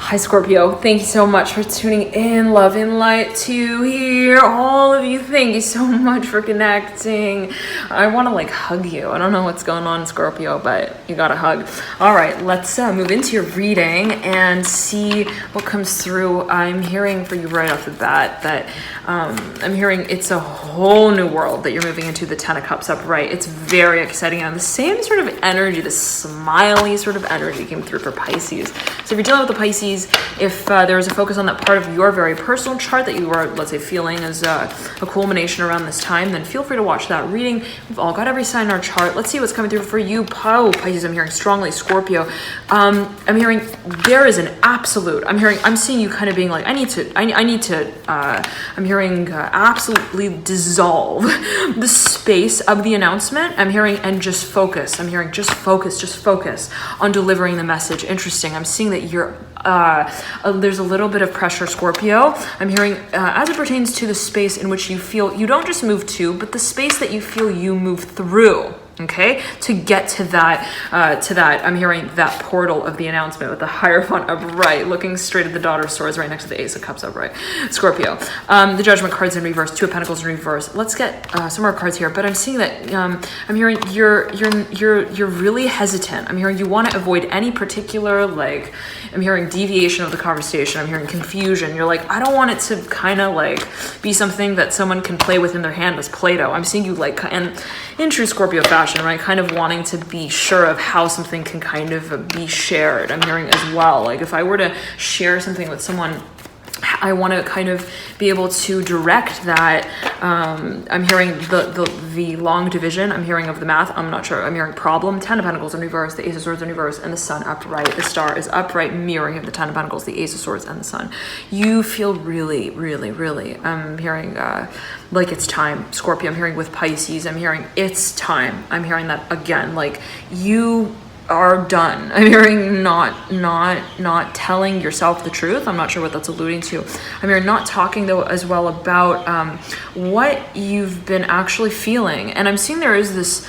Hi Scorpio, thank you so much for tuning in. Love and light to here. All of you, thank you so much for connecting. I want to like hug you. I don't know what's going on, Scorpio, but you got a hug. All right, let's move into your reading and see what comes through. I'm hearing for you right off the bat that I'm hearing it's a whole new world that you're moving into, the Ten of Cups upright. It's very exciting. And the same sort of energy, the smiley sort of energy came through for Pisces. So if you're dealing with the Pisces, if there is a focus on that part of your very personal chart that you are, let's say, feeling as a culmination around this time, then feel free to watch that reading. We've all got every sign in our chart. Let's see what's coming through for you. Pisces, I'm hearing strongly. Scorpio, I'm hearing there is an absolute. I'm seeing you kind of being like, I need to. I'm hearing absolutely dissolve the space of the announcement. I'm hearing and just focus. I'm hearing just focus on delivering the message. Interesting. I'm seeing that you're there's a little bit of pressure, Scorpio. I'm hearing as it pertains to the space in which you feel you don't just move to, but the space that you feel you move through. Okay, to get to that, I'm hearing that portal of the announcement with the Hierophant upright, looking straight at the Daughter of Swords right next to the Ace of Cups upright. Scorpio, the Judgment card's in reverse, Two of Pentacles in reverse. Let's get some more cards here, but I'm seeing that I'm hearing you're really hesitant. I'm hearing you want to avoid any particular, like, I'm hearing deviation of the conversation. I'm hearing confusion. You're like, I don't want it to kind of like be something that someone can play with in their hand as Play-Doh. I'm seeing you like, and in true Scorpio fashion, right? Kind of wanting to be sure of how something can kind of be shared. I'm hearing as well, like if I were to share something with someone, I want to kind of be able to direct that. I'm hearing the long division. I'm hearing of the math. I'm not sure. I'm hearing problem. Ten of Pentacles in reverse, the Ace of Swords in reverse, and the Sun upright. The Star is upright, mirroring of the Ten of Pentacles, the Ace of Swords, and the Sun. You feel really, really, really. I'm hearing like it's time, Scorpio. I'm hearing with Pisces. I'm hearing it's time. I'm hearing that again. Like you are done. I'm hearing not telling yourself the truth. I'm not sure what that's alluding to. I'm hearing not talking though as well about what you've been actually feeling. And I'm seeing there is this,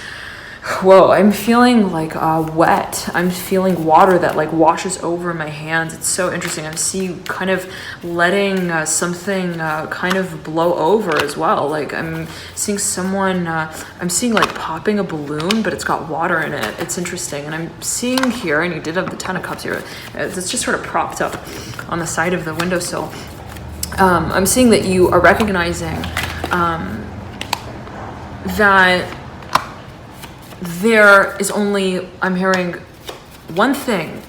whoa, I'm feeling like wet. I'm feeling water that like washes over my hands. It's so interesting. I'm seeing kind of letting something kind of blow over as well. Like I'm seeing someone, I'm seeing like popping a balloon, but it's got water in it. It's interesting. And I'm seeing here, and you did have the Ten of Cups here. It's just sort of propped up on the side of the windowsill. I'm seeing that you are recognizing that there is only, I'm hearing one thing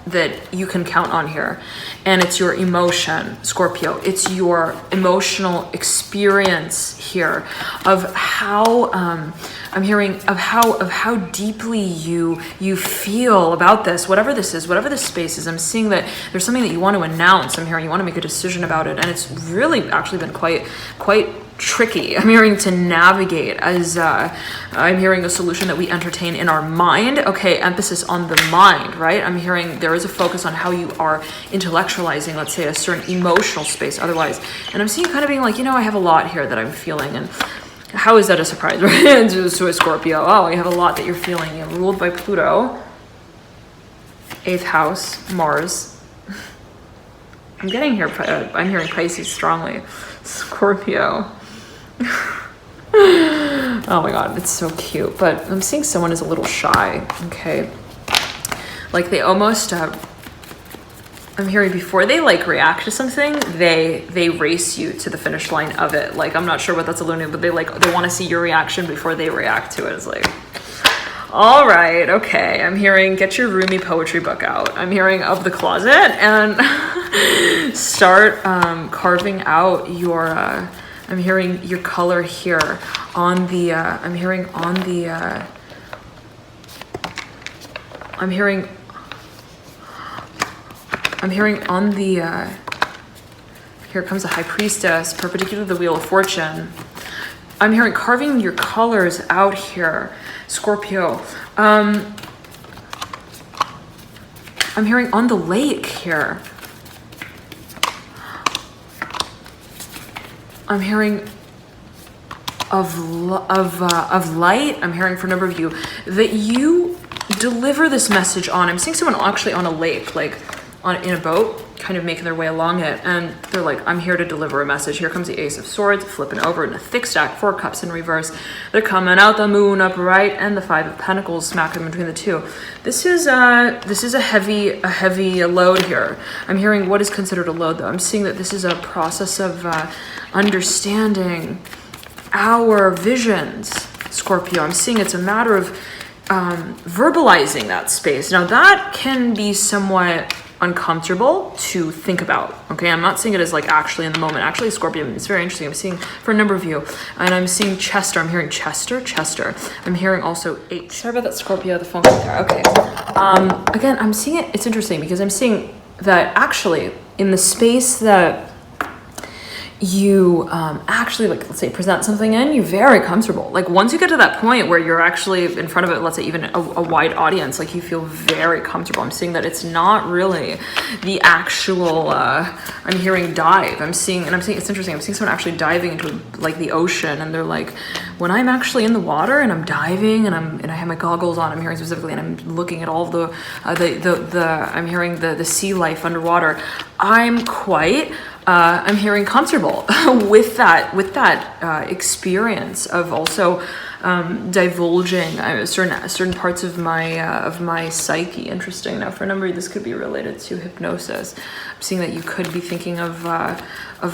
that you can count on here, and it's your emotion, Scorpio. It's your emotional experience here of how I'm hearing of how deeply you feel about this, whatever this is, whatever this space is. I'm seeing that there's something that you want to announce. I'm hearing you want to make a decision about it, and it's really actually been quite tricky. I'm hearing to navigate as I'm hearing a solution that we entertain in our mind. Okay, emphasis on the mind, right? I'm hearing there is a focus on how you are intellectualizing, let's say, a certain emotional space otherwise. And I'm seeing kind of being like, I have a lot here that I'm feeling. And how is that a surprise, right? To a Scorpio. Oh, you have a lot that you're feeling. You're ruled by Pluto. 8th house, Mars. I'm getting here. I'm hearing Pisces strongly. Scorpio. Oh my god, it's so cute. But I'm seeing someone is a little shy. Okay, like they almost I'm hearing before they like react to something, they race you to the finish line of it. Like I'm not sure what that's alluding to, but they want to see your reaction before they react to it. It's like, all right, okay. I'm hearing get your roomy poetry book out. I'm hearing of the closet and start carving out your I'm hearing your color here on the I'm hearing on the here comes the High Priestess, perpendicular to the Wheel of Fortune. I'm hearing carving your colors out here, Scorpio. I'm hearing on the lake here. I'm hearing of light. I'm hearing for a number of you that you deliver this message on. I'm seeing someone actually on a lake, like in a boat, kind of making their way along it, and they're like, I'm here to deliver a message. Here comes the Ace of Swords, flipping over in a thick stack, 4 cups in reverse. They're coming out, the Moon upright, and the 5 of Pentacles smacking between the two. This is a heavy load here. I'm hearing what is considered a load, though. I'm seeing that this is a process of understanding our visions, Scorpio. I'm seeing it's a matter of verbalizing that space. Now that can be somewhat uncomfortable to think about. Okay, I'm not seeing it as like actually in the moment. Actually, Scorpio, it's very interesting. I'm seeing for a number of you, and I'm seeing Chester. I'm hearing Chester. I'm hearing also 8. Sorry about that, Scorpio. The phone got there. Okay. Again, I'm seeing it. It's interesting because I'm seeing that actually in the space that you actually, like, let's say, present something in, you're very comfortable. Like, once you get to that point where you're actually in front of it, let's say even a wide audience, like, you feel very comfortable. I'm seeing that it's not really the actual I'm hearing dive. I'm seeing it's interesting. I'm seeing someone actually diving into like the ocean, and they're like, when I'm actually in the water and I'm diving and I have my goggles on, I'm hearing specifically, and I'm looking at all the I'm hearing the sea life underwater. I'm hearing comfortable with that experience of also divulging certain parts of my psyche. Interesting. Now, for a number of you, this could be related to hypnosis. I'm seeing that you could be thinking of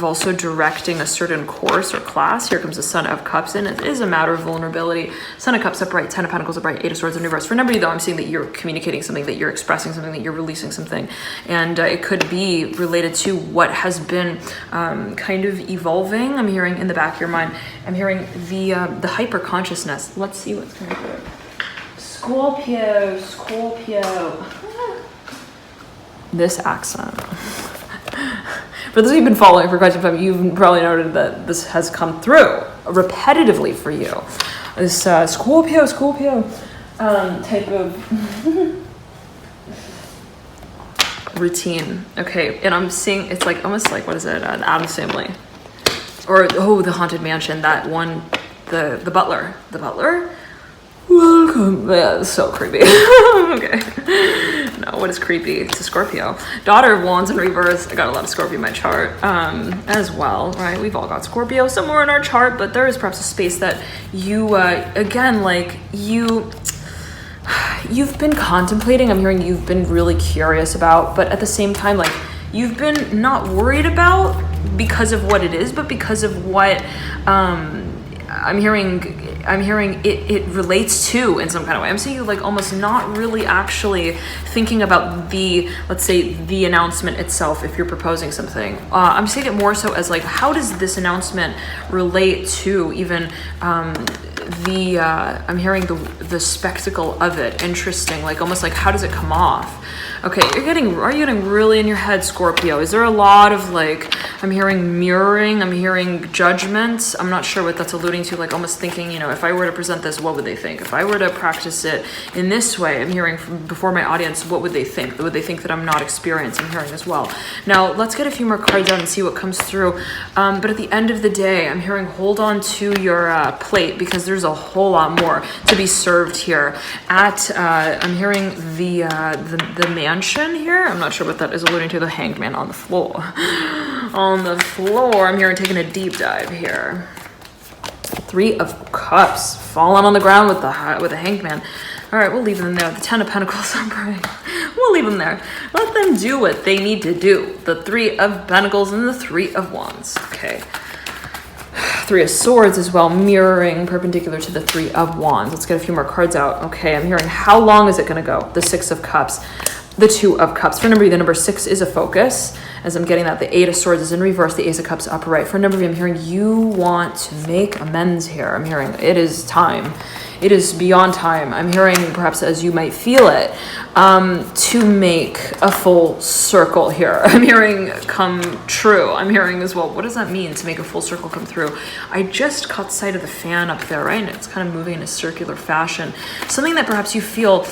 also directing a certain course or class. Here comes the Son of Cups in. It is a matter of vulnerability. Son of Cups upright, 10 of Pentacles upright, 8 of Swords in reverse. For a number of you, though, I'm seeing that you're communicating something, that you're expressing something, that you're releasing something, and it could be related to what has been kind of evolving. I'm hearing in the back of your mind. I'm hearing the hyper consciousness. Let's see what's coming through. Scorpio. This accent. For those of you who've been following for quite some time, you've probably noted that this has come through repetitively for you. This Scorpio type of routine. Okay, and I'm seeing it's like almost like, what is it? An Addams Family, or the Haunted Mansion. That one, the butler. Welcome. Yeah, it's so creepy. Okay. No, what is creepy? It's a Scorpio. Daughter of Wands in reverse. I got a lot of Scorpio in my chart as well, right? We've all got Scorpio somewhere in our chart, but there is perhaps a space that you, again, like you've been contemplating. I'm hearing you've been really curious about, but at the same time, like, you've been not worried about because of what it is, but because of what I'm hearing it relates to in some kind of way. I'm seeing you like almost not really actually thinking about let's say the announcement itself if you're proposing something. I'm seeing it more so as like, how does this announcement relate to even I'm hearing the spectacle of it. Interesting. Like almost like, how does it come off? Okay, are you getting really in your head, Scorpio? Is there a lot of like, I'm hearing mirroring, I'm hearing judgments. I'm not sure what that's alluding to, like almost thinking, if I were to present this, what would they think? If I were to practice it in this way, I'm hearing before my audience, what would they think? Would they think that I'm not experienced? I'm hearing as well. Now, let's get a few more cards out and see what comes through. But at the end of the day, I'm hearing hold on to your plate, because there's a whole lot more to be served here. I'm hearing the mansion here. I'm not sure what that is alluding to. The Hanged Man on the floor. I'm hearing taking a deep dive here. 3 of Cups falling on the ground with the Hanged Man. All right, we'll leave them there. The 10 of Pentacles upright. We'll leave them there. Let them do what they need to do. The 3 of Pentacles and the 3 of Wands. Okay. 3 of Swords as well, mirroring perpendicular to the 3 of Wands. Let's get a few more cards out. Okay, I'm hearing how long is it going to go? The 6 of Cups, the 2 of Cups. For a number of you, the number 6 is a focus. As I'm getting that, the 8 of Swords is in reverse, the Ace of Cups upright. For a number of you, I'm hearing you want to make amends here. I'm hearing it is time. It is beyond time. I'm hearing, perhaps as you might feel it, to make a full circle here. I'm hearing come true. I'm hearing as well, what does that mean to make a full circle come through? I just caught sight of the fan up there, right? And it's kind of moving in a circular fashion. Something that perhaps you feel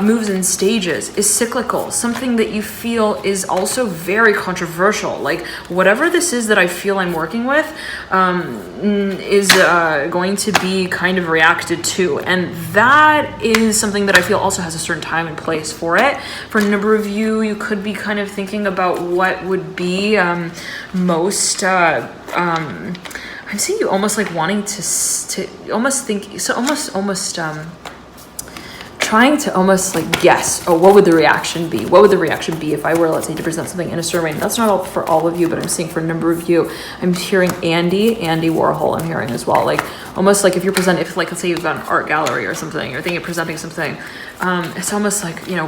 moves in stages, is cyclical. Something that you feel is also very controversial. Like whatever this is that I feel I'm working with is going to be kind of reacted to. And that is something that I feel also has a certain time and place for it. For a number of you, you could be kind of thinking about what would be most... I'm seeing you almost like wanting to almost think, so almost trying to almost like guess, oh, what would the reaction be? What would the reaction be if I were, let's say, to present something in a certain way? That's not all for all of you, but I'm seeing for a number of you. I'm hearing Andy Warhol, I'm hearing as well. Like almost like if you're presenting, if like, let's say you've got an art gallery or something, you're thinking of presenting something, it's almost like, you know,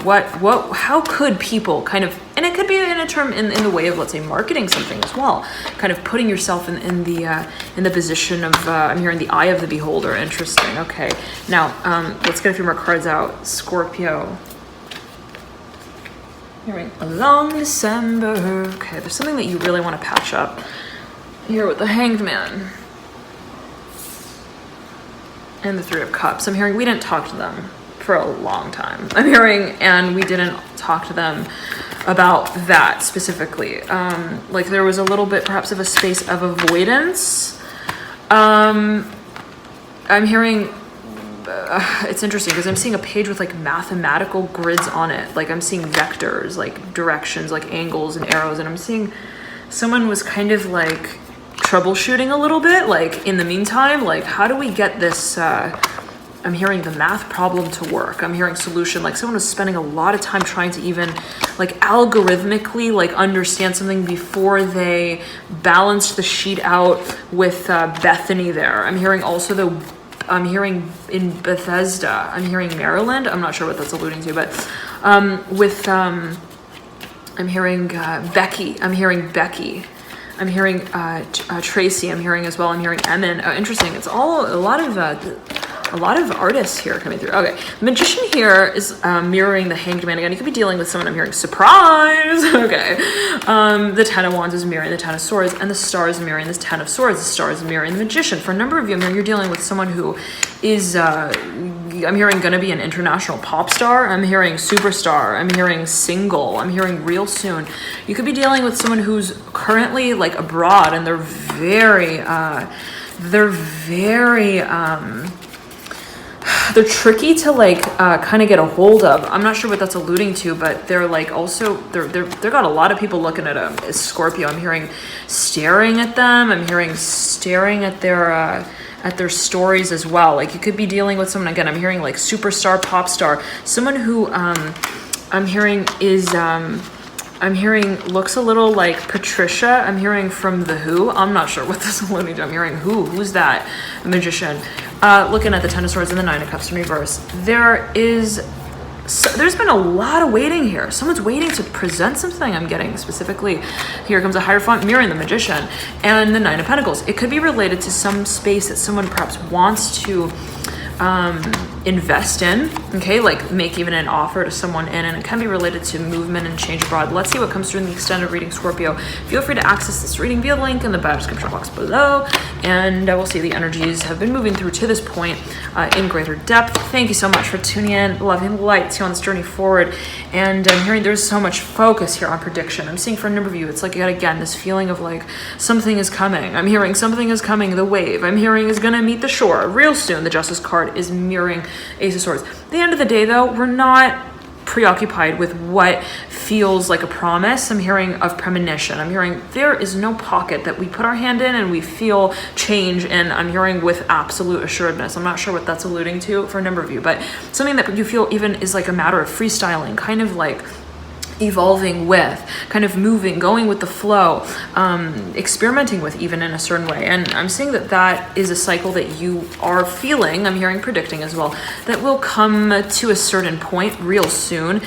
how could people kind of, and it could be in a term in the way of, let's say, marketing something as well, kind of putting yourself in the position of, I'm hearing the eye of the beholder. Interesting. Okay. Now, let's get a few more cards out. Scorpio. Hearing a long December. Okay. There's something that you really want to patch up here with the Hanged Man and the Three of Cups. I'm hearing we didn't talk to them for a long time. I'm hearing, and we didn't talk to them about that specifically. Like there was a little bit perhaps of a space of avoidance. I'm hearing, it's interesting because I'm seeing a page with like mathematical grids on it. Like I'm seeing vectors, like directions, like angles and arrows. And I'm seeing someone was kind of like troubleshooting a little bit, like in the meantime, like how do we get this, I'm hearing the math problem to work. I'm hearing solution, like someone was spending a lot of time trying to even like algorithmically like understand something before they balanced the sheet out with Bethany there. I'm hearing also I'm hearing in Bethesda, I'm hearing Maryland. I'm not sure what that's alluding to, but I'm hearing Becky. I'm hearing Becky. I'm hearing Tracy. I'm hearing as well. I'm hearing Emin. Oh, interesting. It's all a lot of artists here coming through. Okay, the Magician here is mirroring the Hanged Man again. You could be dealing with someone. I'm hearing surprise. Okay, the Ten of Wands is mirroring the Ten of Swords, and the Star is mirroring the Ten of Swords. The Star is mirroring the Magician. For a number of you, I'm hearing you're dealing with someone who is. I'm hearing gonna be an international pop star. I'm hearing superstar. I'm hearing single. I'm hearing real soon. You could be dealing with someone who's currently like abroad, and they're very they're tricky to like kind of get a hold of. I'm not sure what that's alluding to, but they're like also they're got a lot of people looking at them. It's Scorpio. I'm hearing staring at them. I'm hearing staring at their stories as well. Like you could be dealing with someone again. I'm hearing like superstar, pop star, someone who I'm hearing is I'm hearing looks a little like Patricia. I'm hearing from The Who. I'm not sure what this is alluding to. I'm hearing who's that Magician. Looking at the Ten of Swords and the Nine of Cups in reverse. There's been a lot of waiting here. Someone's waiting to present something. I'm getting specifically. Here comes a Hierophant mirroring the Magician and the Nine of Pentacles. It could be related to some space that someone perhaps wants to invest in, okay, like make even an offer to someone in, and it can be related to movement and change abroad. Let's see what comes through in the extended reading, Scorpio. Feel free to access this reading via the link in the bio description box below, and we'll see the energies have been moving through to this point in greater depth. Thank you so much for tuning in. Love and light to you on this journey forward, and I'm hearing there's so much focus here on prediction. I'm seeing for a number of you, it's like, again, this feeling of like something is coming. I'm hearing something is coming, the wave. I'm hearing is gonna meet the shore real soon. The Justice card is mirroring Ace of Swords. At the end of the day, though, we're not preoccupied with what feels like a promise. I'm hearing of premonition. I'm hearing there is no pocket that we put our hand in and we feel change, and I'm hearing with absolute assuredness. I'm not sure what that's alluding to for a number of you, but something that you feel even is like a matter of freestyling, kind of like evolving with, kind of moving, going with the flow, experimenting with even in a certain way. And I'm seeing that is a cycle that you are feeling, I'm hearing predicting as well, that will come to a certain point real soon.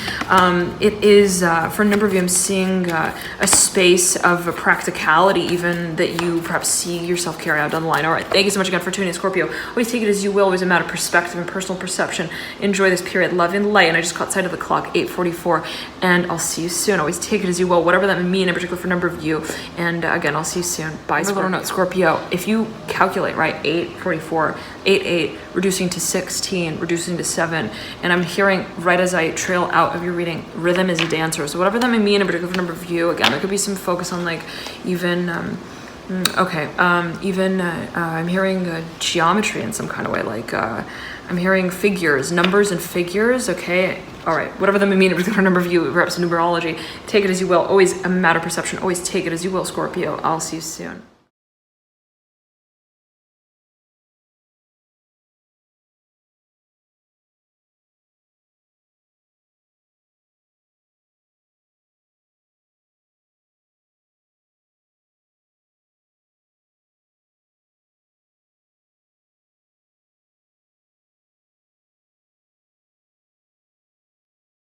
It is, for a number of you, I'm seeing a space of a practicality even that you perhaps see yourself carry out down the line. All right, thank you so much again for tuning in, Scorpio. Always take it as you will, always a matter of perspective and personal perception. Enjoy this period, love and light. And I just caught sight of the clock, 8:44, and I'll see you soon. Always take it as you will, whatever that may mean in particular for number of you. And again, I'll see you soon. Bye, Scorpio. Note, Scorpio, if you calculate, right, 8:44, 8, reducing to 16, reducing to 7, and I'm hearing right as I trail out of your reading, rhythm is a dancer. So whatever that may mean in particular for number of you, again, there could be some focus on like even, I'm hearing geometry in some kind of way, like I'm hearing figures, numbers and figures, okay? All right, whatever that may mean in particular number of you, perhaps numerology, take it as you will. Always a matter of perception. Always take it as you will, Scorpio. I'll see you soon.